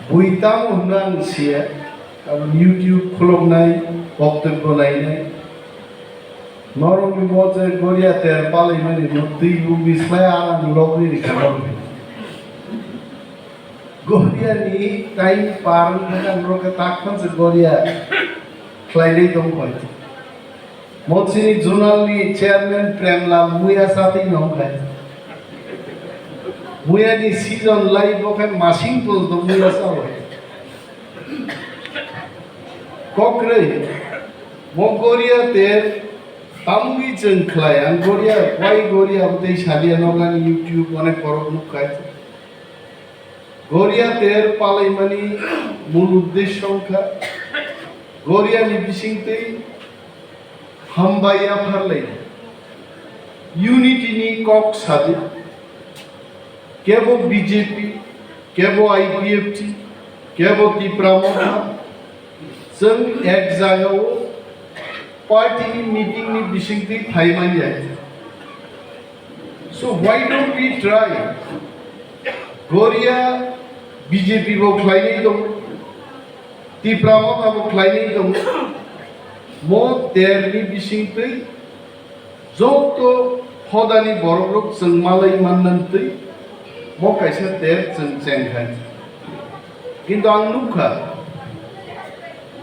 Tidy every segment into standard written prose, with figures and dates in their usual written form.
বইতাম উন্নয়ন সিয়া কারণ ইউটিউব খুলনাই বক্তব্য নাইনাই নরমি মজে গড়িয়াতে পালাই মানে নদী বিস্ময় আনান লগরি খাবি গড়িয়ানি টাইম পার নরকে তাকফানসে গড়িয়া খ্লাইলেই দম কয় মছিনি জোনালনি চেয়ারম্যান প্রেমলাল মুয়া সাথেই নম খায় মুয়ানি সিজন লাইভ ওখানে মাসিং পর্যন্ত মুয়া সাও ককরে মগরিয়াতে তামুগি চংখলায় আন গড়িয়া ওয়াই গড়িয়া ওতেই সালিয়া নগান ইউটিউব অনেক বড় মুখ খায় গড়িয়াতে পালাই মানি মূল উদ্দেশ্য সংখ্যা গড়িয়ানি বিশিংতেই হামবাইয়া ফারলাই ইউনিটিনি কক সাদে কেবো বিজেপি কেবো আইপিএফটি কেবো তিপ্রামথা जों एक जागाव पार्टीनि मीटिंगनि बिसिंथि फाइमानि जायो so why don't we try गड़िया बीजेपी बो ख्लायनाय दं तिप्रामथा बो ख्लायनाय दं मो तेरनि बिसिंथि जत हदानि बरग्रुप जों मालाय माननांथै मो कायसा तेर जों चेंखाय किन्तु आं नुखा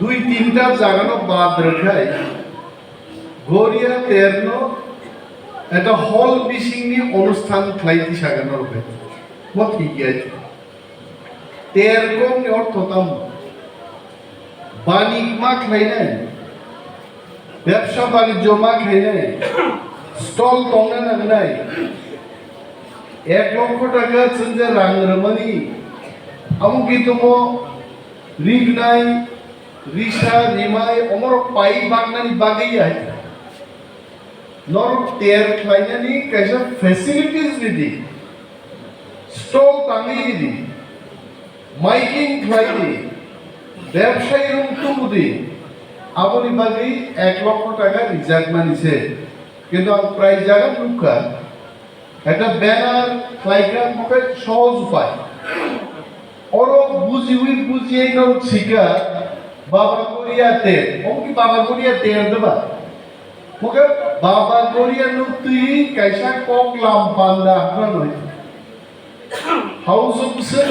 দুই তিনটা জায়গানো বাদ রেখায় গড়িয়া তেরনো একটা হল বিশিংনি অনুষ্ঠান খাইতি সাগানোর হবে মত ঠিক আছে তেরকম অর্থতাম বাণিজ্য মা খাই নাই ব্যবসা বাণিজ্য মা খাই নাই স্টল তংনা নাই 1 লক্ষ টাকা চন্দে রাং রমনি আমু কি তুমো রিগ নাই রিসা নিমাই অমর পাই বাগনানি বাগেই আছে নরক তের খাইনানি কাইসা ফ্যাসিলিটিস দিদি স্টল তাঙ্গি দিদি মাইকিং খাইদি ব্যবসায়ী রুম তুমুদি আপনি বাগেই 1 লক্ষ টাকা রিজার্ভ মানিছে কিন্তু প্রায় জায়গা লুকা একটা ব্যানার ফ্লাইকার মকে সহজ উপায় ওর বুঝিয়ে নাও শিকা बाबा गोरिया तेर ओंकी बाबा गोरिया तेर दबा मुके बाबा गोरिया नुक्ति कैसा कोक लाम पांदा हकन होय हाउस ऑफ से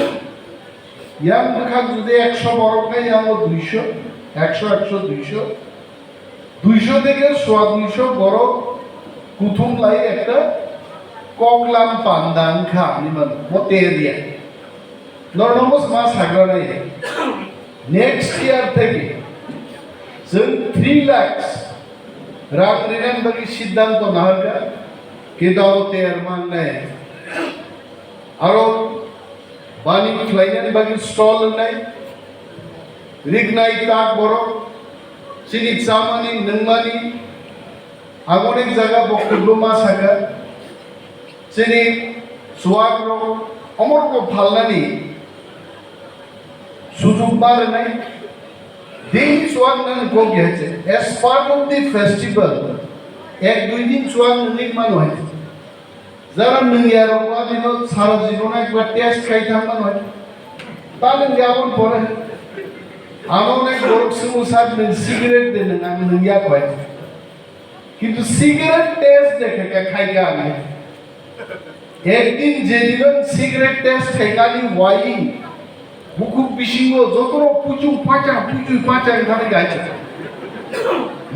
याम देखा जुदे 100 বড় খাই আমো 200 100 200 200 থেকে 200 বড় কুথুম লাই একটা কোক লাম পান্দা খা আমি মতে দিয়া নরনমস মাস হাগরাই नेक्स्ट ईयर থেকে जों 3 लाख रां रिनान बागि सिद्धांत नाहरगा केदावते एरमान ने आरो बानी फ्लाइनान बागि स्टॉल नै रिगनाय ताक बरो सिनि चामानि नंमानि आगोनेक जागा बक्तब्य मा सागा सिनि सुवाग्रो अमरको फालनानि सुजुग बार नहीं दिन सुवाग नन को गयाचे as part of the festival एक दुई दिन सुवाग ननि मान होय जरा नंगियार बा दिनो सारा जीवन एक बार टेस्ट खाइ थांमान होय ताले गाबन परे आमने गोरक सुमुसाद न सिगारेट देन आं नंगिया खय किंतु सिगारेट टेस्ट देखे का खाइ का नहीं एक दिन जे दिन सिगारेट टेस्ट खाइ काली वाई बुकुब बिशिंगो जतरो पुजु पाचा खाने गाइছে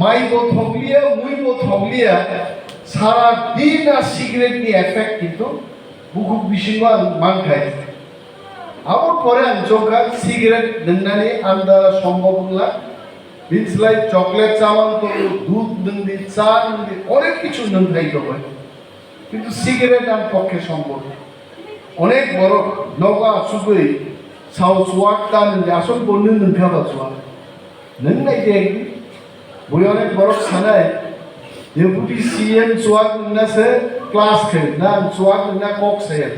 माई बो थमलिया मुई बो थमलिया सारा दिन आ सिगारेट नि एफेक्ट किंतु बुकुब बिशिंगो मान खाय आबर परे आं जोगा सिगारेट नंनानि आन्दारा सम्भव नला बिसलाय चॉकलेट चामान तो दूध नंदि चा नंदि अनेक किछु नन खाइलो হয় কিন্তু সিগারেট আম পক্ষে সম্ভব অনেক বড় নগা সুগই साउ सुवाक ता नंदि आसल बोलनो नंखाबा सुवाक नों नायदे बय अनेक बरक सानाय डेपुटी सीएम सुवाक नंनासो क्लास खे ना सुवाक नंना कक साया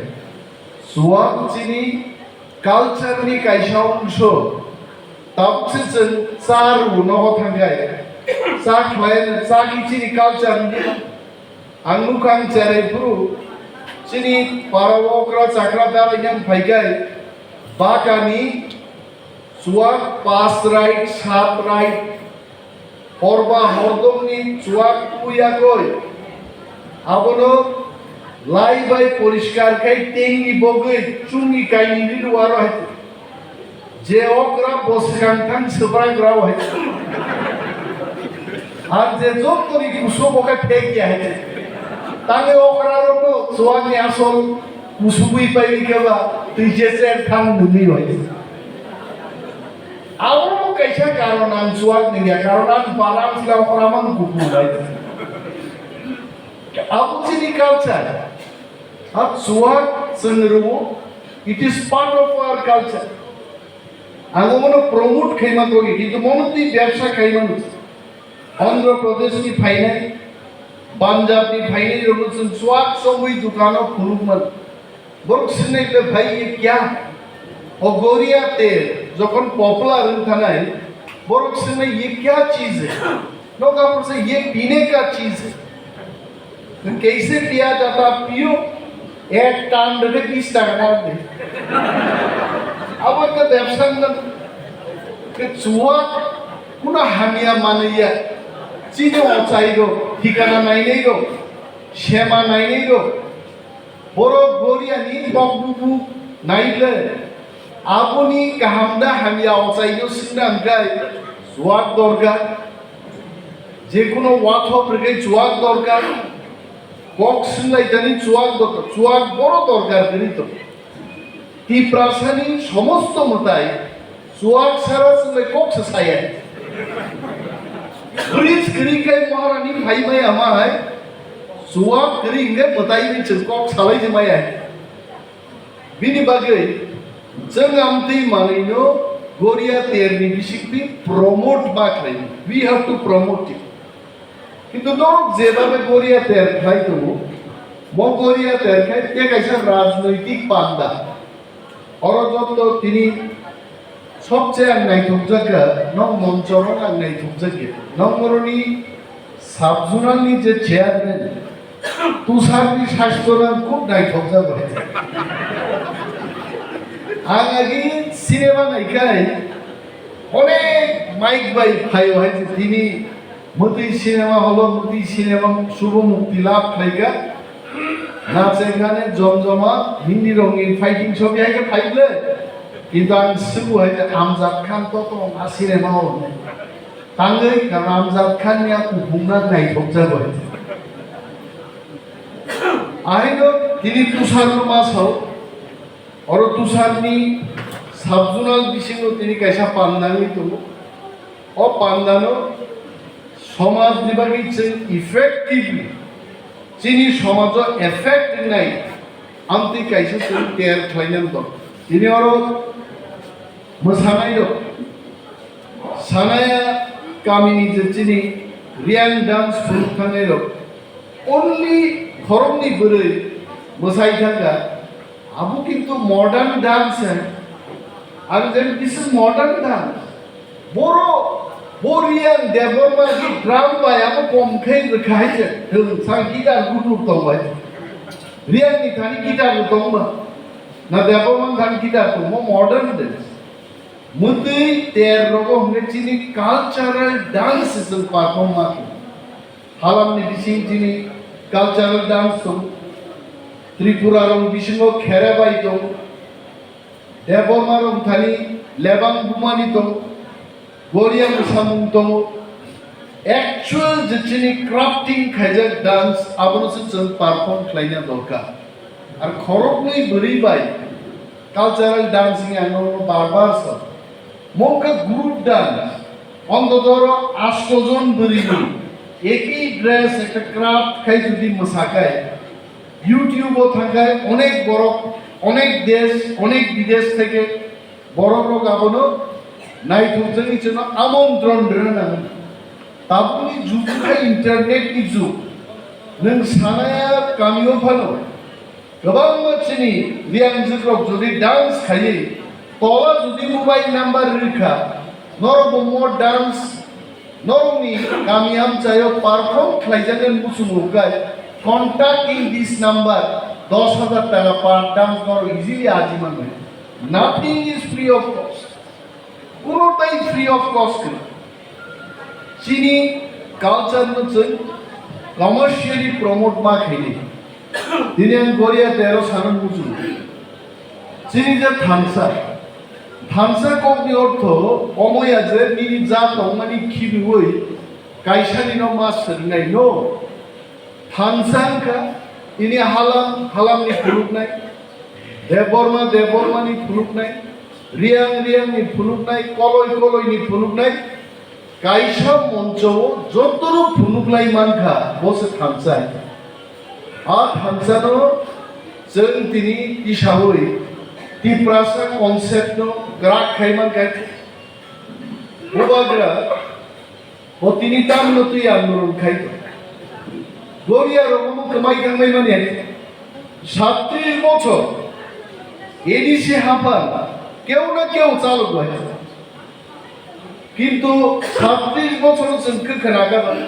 सुवाक चिनि कालचारनि कायसा अंश ताबसे जों चार उनाव थांगाय चा ख्लाय चा किचिनि कालचार आं नुखां चेरायफुरु चिनि पारावक्रा chakra दारायनान फायगाय बाकानि Cuak pas right, sat right, horba hordom ni cuak puya koi. Abono lai bai poriskar kai tengi bogoi chungi kai ni luaro hai. Je okra boskan kan sebrai grau hai. Ar je jok kori kuso boka feki hai. Tange okra ro cuak ni asol kusubui pai keba tujeser kan numi hai. Awal kaisa karonan cuak ni ya karonan balam sila oraman kuku hai. Abu sini culture. Ab cuak sengerumu, it is part of our culture. Aku mana promote kaiman kogi, itu mana ti biasa kaiman. Andhra Pradesh ni finai, Punjab ni finai, romusun cuak semui dukano pulukman. Borok sini ke bhai ye kya? और गोरिया तेल जो कौन popular था ना बोरों से में ये क्या चीज़ है लोग आप से ये पीने का चीज़ है तो कैसे पिया जाता पियो एक टाइम डरे 20 टका दे अब तो व्यवसाय में के चुआ पुना हमिया मानिया चीज़ें औचाइगो ठिकाना नहीं गो शेमा नहीं गो बोरो गोरिया नींद बॉक्बू नहीं ले আপনি কাহামদা হামিয়া অচাইনো সিনামগাই জোয়াক দরকার যে কোনো ওয়াট হপরে জোয়াক দরকার কক সিনলাইতানি জোয়াক দরকার জোয়াক বড় দরকার করিত তি প্রাসানি সমস্ত মতাই জোয়াক সারা সিনলাই কক সায়া ব্রিজ করিকাই মহারানী ভাই ভাই আমায় জোয়াক করিঙ্গে মতাই নি কক সালাই জমায়া বিনি বাগৈ जों आमती मानिनो गोरिया तेरनी बिसिकपि promote बाख्रै we have to promote it কিন্তু ধরো যেভাবে গড়িয়া তের খাই তবু মো গড়িয়া তের খাই তে কাইসা রাজনৈতিক পান্ডা অরযত তিনি সবচেয়ে নাইথক জায়গা নং মঞ্চরং নাইথক জায়গা নম্বরনি সাবজোনালনি যে চেয়ারম্যান তুষারনি স্বাস্থ্যরান খুব নাইথক জায়গা आगे सिनेमा नायकाय अनेक माइक बाई फायो है दिनी मती सिनेमा हलो मती सिनेमा शुभ मुक्ति लाभ खाइगा नाचे गाने जमजमा हिंदी रंगीन फाइटिंग छवि है के फाइले किंतु आं सुबु है आमजाद खान तो आ सिनेमा हो तांगै कारण आमजाद खान या बुंना नायथक जाबाय आइनो दिनी तुषार मास हो और तुषारनी सबजोनल बिसिङो तिनी कैसा पान्दानि तो और पान्दानो समाज निबागै जों इफेक्टिवली जिनि समाजो एफेक्ट नाय आमति कैसा जों केयार खालायनांगौ दं दिनै आरो मोसानाय दं सानाया गामिनि जिनि रियान डान्स खुंखानाय दं अनलि खरमनि बोरै मोसाय थांगा अब किंतु मॉडर्न डांस है और जब दिस इज मॉडर्न डांस बोरो बोरियन देबरमा की ड्राम बाय अब कमखे रखाय जे जों सांग गिटार गुटुर दंबाय रियन नि थानि गिटार दंबा ना देबरमा थानि गिटार दंबा मॉडर्न डांस मुदै तेर रगो हमने चिनि कल्चरल डांस जों परफॉर्म माखो हालामनि बिसिं दिनि कल्चरल डांस दं त्रिपुरा रंग बिसिङो खेराबाय दं देबरमा रंग थानि लेबां बुमानि दं गोरिया मोसामुं दं एक्चुअल जिनि क्राफ्टिं खायजा डांस आबोनोसो जों पारफर्म खालायनो दरकार आरो खरबनै बोरैबाय कालचारेल डांसिं आङो बारबार स मौका ग्रुप डांस অন্ততর 8 জন বরিনি একই ড্রেস একটা ক্রাফট খাই যদি মোসাকায় ইউটিউবও থাকায় অনেক বড় অনেক দেশ অনেক বিদেশ থেকে বড় বড় গাবনো নাইথকজोंनि জন্য আমন্ত্রণ রনাङो তাবুনি जुगखा इन्टारनेटनि जुग नों सानाया गामियाव फानो गोबां मानसिनि रियांजोग्रब जुदि डान्स खायो तला जुदि मोबाइल नाम्बार रिखा नरबम डान्स नरमनि गामि आमचायाव पारफर्म खालायजागोन मुसुमुगाय कन्टाक्टिं दिस नाम्बार 10,000 টাকা পার ডান্স নর इजिली आजीवन nothing is free of cost কোনোটাই ফ্রি অফ কস্ট চিনি কালচার जों कमर्शियली प्रमोट मा खेली दिने गरिया तेरो सानन बुझु चिनी जे थांसा कनि अर्थ अमया जे नि जा तंमानि खिबिवै काइसानि न मा सरनाय नो थांसांका इनि हालामनि फुलुकनाय देबर्मानि फुलुकनाय रियांनि फुलुकनाय कलयनि फुलुकनाय काइसा मंचो जतरो फुनुकलाय मानखा बसे थांसाय आ थांसानो जों तिनि हिसाबै तिप्रासा कन्सेप्ट नो ग्राक खायमान गाय बोबाग्रा तिनि तामनो तुइ आन्दोलन खाय गरिया रकम कमाई थांनाय माने 37 বছর एडिसि हाफान केउ ना केउ चालु गय किन्तु 36 বছর जों खोनागाबाय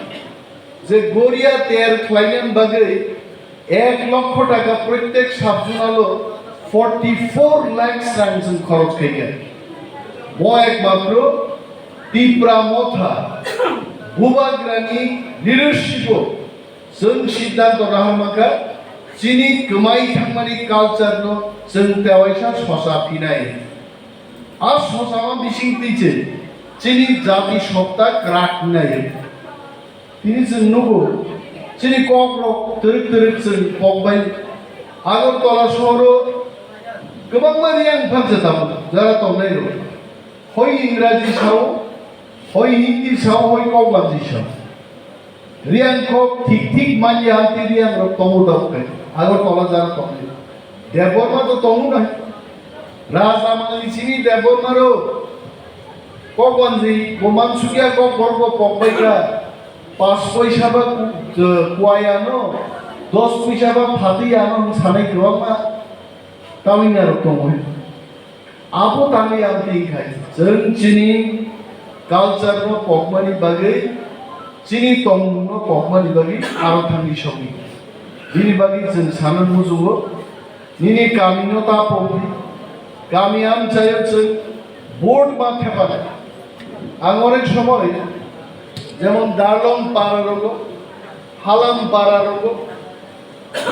जे गरिया तेर ख्लायनायनि बागै 1 লক্ষ টাকা प्रत्येक साबजुनालो 44 लाख रां जों खरच खायगोन मो एकमात्र तिप्रा मथा बुबाग्रानि लिडारशिप जों सिद्धांत राहामाखा चिनी कमाई थांमानि कालचार नो जों तेवाइसा ससा फिनाय आ ससामा बिसिं तिचे चिनी जाति सप्ताह क्राक नाय तिनि जों नुगो चिनी ककरक तरिक जों पकबाय आगरतला शहरो गोबां मानि आं फांसे थामो जारा तंनाय रो हय इंराजी साव हय हिंदी साव हय कौबाजी साव रियान कक ठीक मानि आंति रियान रो तमु दबके आगरतला जारा तंनाय देबरमा तो तमु ना राजा मानि चिनी देबरमा रो ककबाजी गोमानसुकिया कक बर्ग पकबायका 5 पैसा बा कुआयानो 10 पैसा बा फातियानो सानाय गोबां तामिलनाडु दङ आबो तामि आंति खाय जों चिनी कालचार नो पकमानि बागै चिनी तंनो पकमानि बागै आरो थांनि समी बिनि बागै जों सानन मुजुगो निनि गामिनो तापबि गामि आमचायो जों बोर्ड मा थेपानाय आं अनेक समय যেমন দারলং পাড়ারগো হালাম পাড়ারগো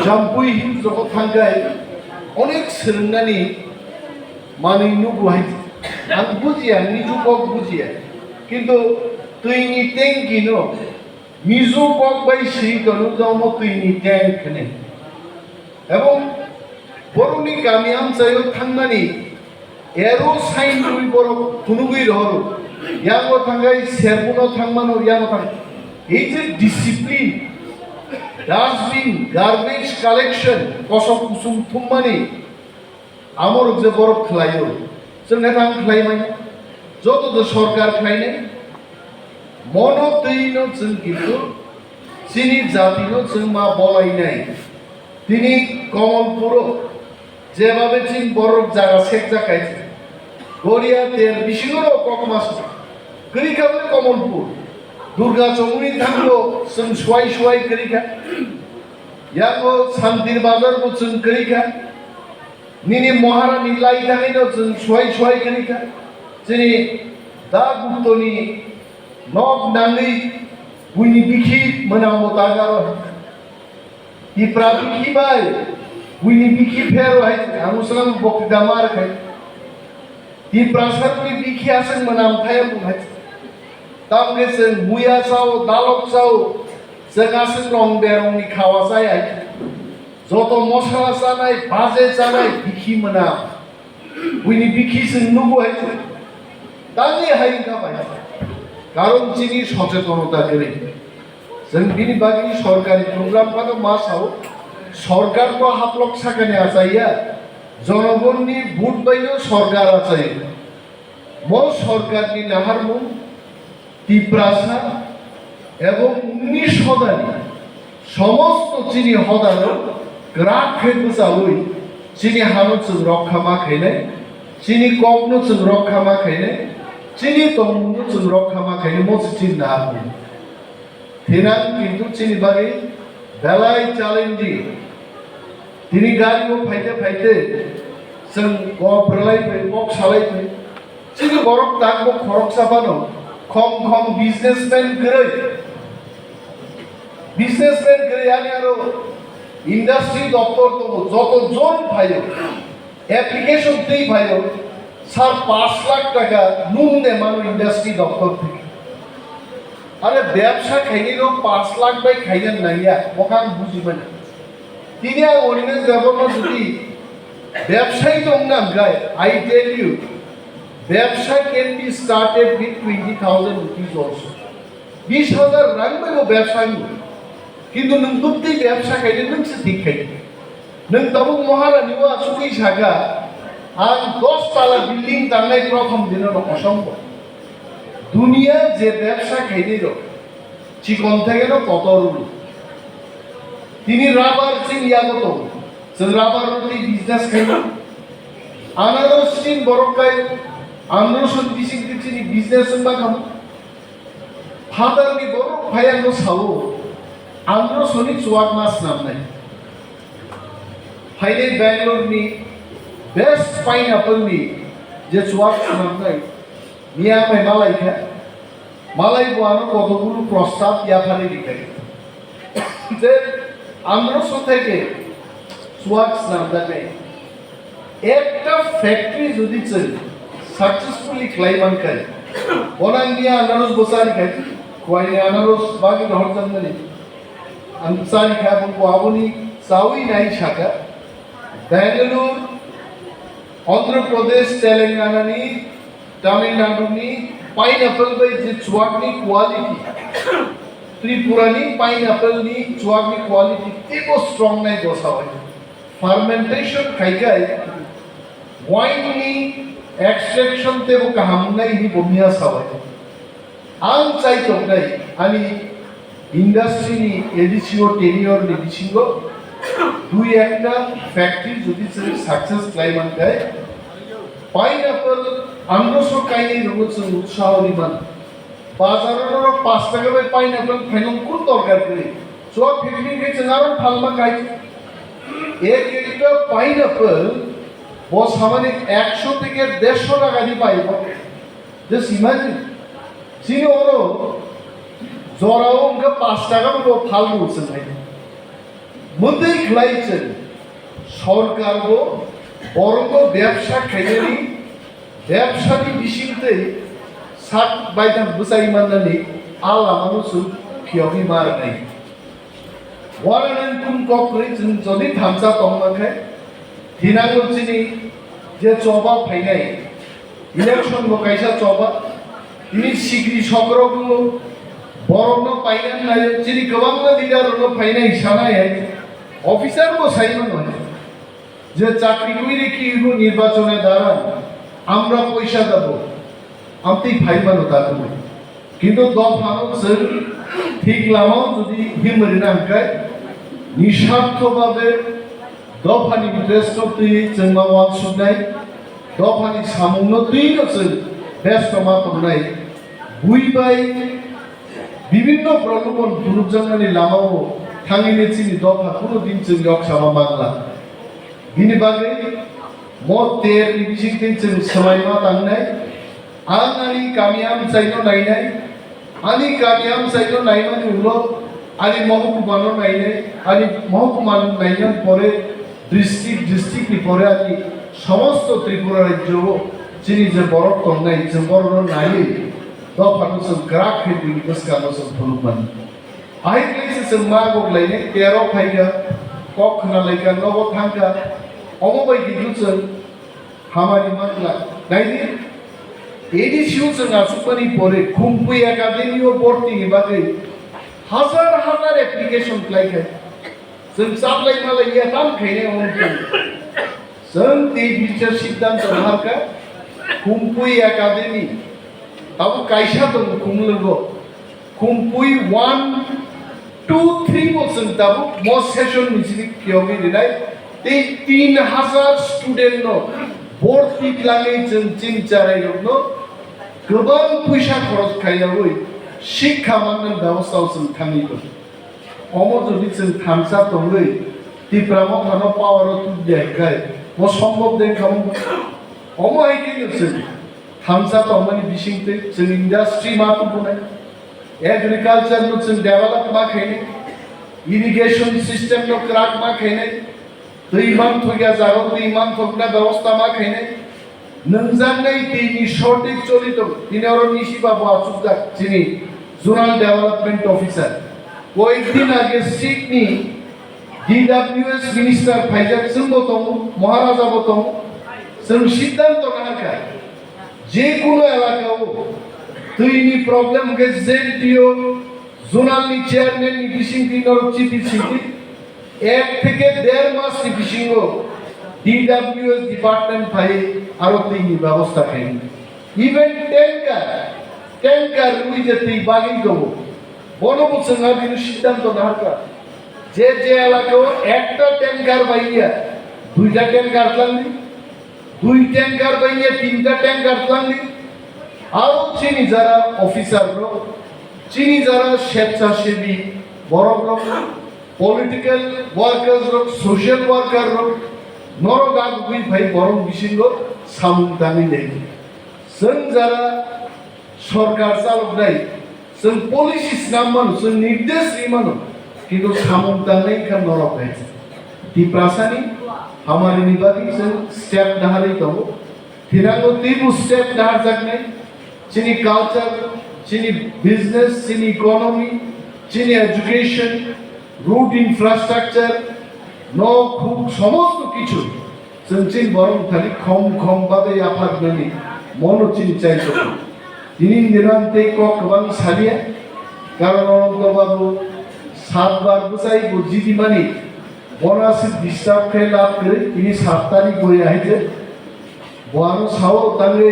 জাম্পুই হিল যখন থাঙ্গায় অনেক सोलोंनानै माने नुबोहाय आं बुजिया निजु पक बुजिया किन्तु तुइनि टेंकिनो मिजु पक बाय सिरिकनो जमो तुइनि टेंकने এবং बरनि गामि आमचायो थांनानै एरो साइन दुइ बर खुनुगै रहरो यांगो थांगाय सेरबुनो थांमानो यांगो थां এই যে ডিসিপ্লিন ডাস্টবিন গার্বেজ কালেকশন कसम कुसुम थुम्मानि आमर जे बरफ खलायो जोंना थां खलायमाय जत द सरकार खलायनाय मनो दैनो जों किन्तु चिनी जातिनो जों मा बलायनाय दिनै कमलपुर जेबाबे चिन बरफ जागा सेक जाखायছে गरिया तेर बिसिङरो ककमास गरिखाबले कमलपुर दुर्गा चौमुनि थांगो जों सवाय गरिखा यागो शान्तिर बाजारबो जों गरिखा निनि महारानी लाई थाखायनो जों सवाय गरिखा जेरै दा गुप्तनि नक नाङै बुइनि बिखि मोनामो तागारो इप्रा बिखि बाय बुइनि बिखि फेरो हाय आमुसलाम बक्ति दामार खाय इप्रासरनि बिखि आसन मोनाम थाया बुहाय तामगे जों मुया साव दालक साव जों आसन रं बेरंनि खावा जाया जत मसला जानाय बाजे जानाय बिखि मोनाम बुइनि बिखि जों नुबोहाय दानि हायखाबाय কারণ চিনি সচেতনতা করে जों बिनि बागै सरकारि प्रग्राम फानो मासाव सरकार तो हापलक साखाने आचाइया जनगणनि भोट बायनो सरकार आचाइयो मो सरकारनि नाहारमु तिप्रासा एवं 19 हदानि समस्त चिनी हदानो ग्राक खेबो जावै चिनी हानो जों रक्षा मा खायनाय चिनी ककनो जों रक्षा मा खायनाय चिनी तंनो जों रक्षा मा खायनाय मो चिन ना थेनां किन्तु चिनी बागै बेलाय चैलेंजिंग दिनै गारियाव फायते जों गफरलायबाय बक सालायबाय 지금 বরফ থাকবো খরচ চাপানো খম খম বিজনেসম্যান করে আনি আরো ইন্ডাস্ট্রি দপ্তর তো যতজন ভাইও অ্যাপ্লিকেশন তেই ভাইও 5 লাখ টাকা নুন দে মানুষ ইন্ডাস্ট্রি দপ্তর থেকে আরে ব্যবসা খাইলেও 5 লাখ বাই খাইলেন না ইয়া ওখান বুঝিবেন তিনি আর অনিমেষ দেববর্মা যদি ব্যবসায়ী দংনাম গায় আই টেল ইউ ব্যবসা can be started with 20,000 rupees also 20,000 রাং বেলো ব্যবসা কিন্তু নং দুটি ব্যবসা খাইলে নং সে ঠিক খাইলে নং তবু মহারানীও আসুকি সাগা আর 10 তালা বিল্ডিং টাঙ্গাই প্রথম দিনের অসম্ভব দুনিয়া যে ব্যবসা খাইলের চিকন থেকে না কত তিনি রাবার চিন ইয়াগত রাবার বিজনেস খাইল আনারস চিন বরকায় আন্দোলন বিসিং চিনি বিজনেস বা খাম ফাদারনি বড় ভাইয়ানো সাও আন্দোলনই চুয়াক মাস নাম নাই ফাইলে ব্যাঙ্গালোরনি বেস্ট পাইনাপলনি যে চুয়াক নাম নাই মিয়া মাই মালাই বোয়ানো কতগুলো প্রস্তাব ইয়াফারে লিখাই যে আন্দোলন থেকে চুয়াক নাম দেয় একটা ফ্যাক্টরি যদি চলে सक्सेसफुली क्लाइमान करे ओनांगिया अनारस बोसारी खाई कोई अनारस बाकी रहर जंगले अंसारी खा बंको आबुनी सावी नाई शाखा बेंगलुरु आंध्र प्रदेश तेलंगाना नी तमिलनाडु नी पाइनएप्पल बाई जे चुवाकनी क्वालिटी त्रिपुरा नी पाइनएप्पल नी चुवाकनी क्वालिटी तेबो स्ट्रॉंग नाई गोसावे फर्मेंटेशन खाई गए वाइन नी एक्सट्रैक्शन ते वो कहामना ही बोमिया सावे आम चाइ तो गई आनी इंडस्ट्री नी एडिशियो टेनियर नी बिशिंगो दुई एकटा फैक्ट्री যদি সাকসেস ক্লাইমান গায় পাইনঅ্যাপল আন্ডোসো কাইনি রুগছ উৎসাহ নিমান বাজারের 5 টাকা বাই পাইনঅ্যাপল ফাইনম কোন দরকার করে সব ফ্যাক্টরি কে চালার ফালমা খাই এক একটা পাইনঅ্যাপল वो सामान्य 100 থেকে 150 টাকা দি পাইব জাস্ট ইমাজিন সিনি ওরো জরাও উনকা 5 টাকা বো ফাল বলছেন ভাই মধ্যেই খাইছেন সরকার গো বরঙ্গ ব্যবসা খাইনি ব্যবসাটি বিশিলতে 60 বাইটা বুসাই মাননানি আল্লাহ মানুষ কিয়বি মার নাই ওয়ারান কুন ককরে যদি থামসা তংমাখায় দিনাগর চিনি যে চবা ফাইনাই ইলেকশন গো কাইসা চবা ইনি সিগ্রি সকরগুলো বরণ পাইনান না চিনি গবাংলা লিডার হলো ফাইনাই সানাই অফিসার গো সাইমন হয় যে চাকরি কইরে কি হইব নির্বাচনে দাঁড়ান আমরা পয়সা দেব আমতি ফাইমানো তাকু কিন্তু দফানো ঠিক লামাও যদি হিমরি নামকায় নিঃস্বার্থভাবে দফানি ইন্টারেস্ট তুই চেংমা ওয়ান সুনাই দফানি সামুনো তুই নছে ব্যস্ত মাতম নাই বুইবাই বিভিন্ন প্রলোভন দুর্জনানি লামাও থাঙ্গিনে চিনি দফা কোনো দিন চেং রক্ষামা বাংলা বিনি বাগে মত তের বিশিক দিন চেং সময়মা তাংনাই আনি কামিয়াম চাইনো নাইনাই আনি কামিয়াম চাইনো নাইমানি উলো আনি মহকুমানো নাইনাই আনি মহকুমান নাইনান পরে ডিস্ট্রিক্ট নি পরে আনি সমস্ত ত্রিপুরা রাজ্য চিনি যে বরফ তংনাই যে বরফ নাই দফানো সব গ্রাক হেদি বিকাশকানো সব ফুলমান আই প্লেসে সব মা গলাইনে তেরো ফাইগা কক নালাইকা নব থাঙ্কা অমবাই গিদুচন হামারি মাগলা নাইনি এডি শিউচন আসুপানি পরে খুম্পুই একাডেমিও ভর্তি বাগে হাজার হাজার অ্যাপ্লিকেশন লাইকা जों साप्लाय मालाय या नाम खायनाय अनखौ जों दै बिचार सिद्धांत हारका खुम्पुई एकाडेमी ताबो कायसा दं खुमलगो खुम्पुई 1 2 3 बोसों ताबो मोस्ट सेशन मिसिनि कियोगि दिनाय दै 3000 स्टुडेन्ट नो भर्ती लाङै जों चिन चाराय नो गोबां फैसा खरच खायावै शिक्षा मानन व्यवस्थायाव जों थाङैबो অমর যদি থামসা তংগৈ তীব্রামো থানো পাওয়ারও তুই দেখায় ও সম্ভব দেখাম অমহাইকে গেছে थामसा तमानि बिसिंते जों इंडस्ट्री मा बुंनाय एग्रीकल्चर नो जों डेवलप मा खायने इरिगेशन सिस्टम नो क्राक मा खायने दैमान थगिया जारो दैमान थगना व्यवस्था मा खायने नंजांनाय दैनि शॉर्टेज चलित दिनारो निशि बाबू आसुदा जिनि जोनाल डेवलपमेंट ऑफिसर कয়েকদিন আগে সিডনি DWS मिनिस्टार फाइजाक जोंबो दं महाराजाबो दं जों सिद्धांत नारखा जे कोनो एलाकायाव दैनि प्रब्लेम के जेडिओ जोनालनि चेयारमैननि बिसिंनि चिठी चिठी 1 থেকে 1.5 মাস बिसिंगो DWS डिपार्टमेंट फाइ आरो दैनि व्यवस्था खायनि इभेन टैंकार रुइजे दै बागै दं বনবো जोंहा बिनि सिद्धांत नारखा যে এলাকাও একটা ট্যাঙ্কার বাইয়া দুইটা ট্যাঙ্কার লাগলি দুই ট্যাঙ্কার বাইয়া তিনটা ট্যাঙ্কার লাগলি আর চিনি যারা অফিসার চিনি যারা স্বেচ্ছাসেবী বড় বড় পলিটিক্যাল ওয়ার্কার সোশ্যাল ওয়ার্কার নরগাগ গুই ভাই বরং বিসিঙ্গ সামুদানি নেই जों যারা সরকার চালক নাই जों पलिसि नाममान जों निर्देश रिमानो किंतु सामुदानी का नरक है दिप्रासानी हमारे निवासी जों स्टेप नहारी तो थिरांगो तीबु स्टेप नहार जागने चिनी कल्चर चिनी बिजनेस चिनी इकोनॉमी चिनी एजुकेशन रूट इंफ्रास्ट्रक्चर नो खूब समस्त किछु जों चिन बरं खाली खम बाबे आफाद ननि मनो चिन चाइतो दिनिन दिनांते को गोबां सालिया कारण अनंत बाबू 7 बार बुझाई बुझिदि मानि बनासि डिस्टार्ब खे लाभ करे इनि 7 तारिख गय आइजे बहानो साव तांगे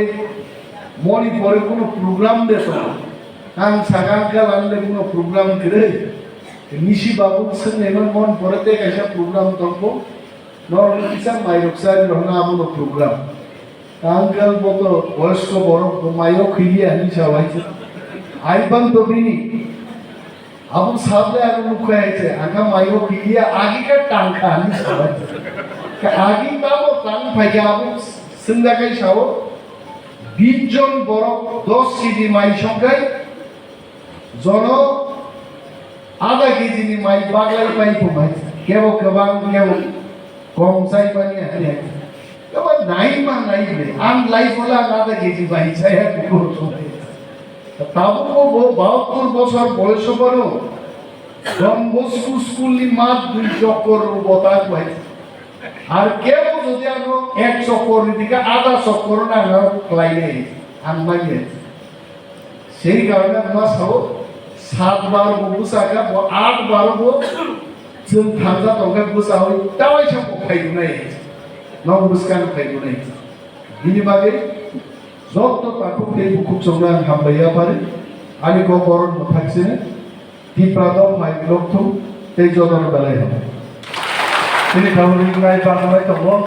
मनि परे कोनो प्रोग्राम दे तो आं सागां का लानले कोनो प्रोग्राम करे निशि बाबू संने मन परेते कैसा प्रोग्राम तंबो नर किसा माइरक्सारि रहना आबो प्रोग्राम आंगल बतो वयस्क बड़ मायो खिलिया नि सावाइছে आइबान तो बिनी अब साबले आरो मुख आइছে आका मायो खिलिया आगी का टांखा नि सावाइছে आगी बाबो टांग फाइया अब सिंगाकाय सावो 20 জন বড় 10 কেজি মাই সংখ্যায় জন আধা কেজি নি মাই বাগলাই পাই কমাই কেব কবাং কেব কম চাই পানি আছে कब नाई मान नाई ले आम लाइफ वाला आधा केजी भाई छाया को ताबो को वो 72 বছর বয়স করো ডন বসকু স্কুললি মাত দুই চক্কর বতা কই আর কেউ যদি আনো এক চক্কর দিকে আধা চক্কর না লাইনে আনমাইয়ে সেই কারণে আমরা সব 7 বার বুসাকা 8 বার जों थांजा दंगा बुसावै दावाय सम फाइगु नाय नौ बुस्कान फाइगु नाय बिनि बागै जत ताकु के बुकुब संना हामबाया पारे आनि को बरन मथाक्सिने दिप्रादो माइ ब्लक थु ते जदर बालाय तिनि खावनि नाय बानाय दङ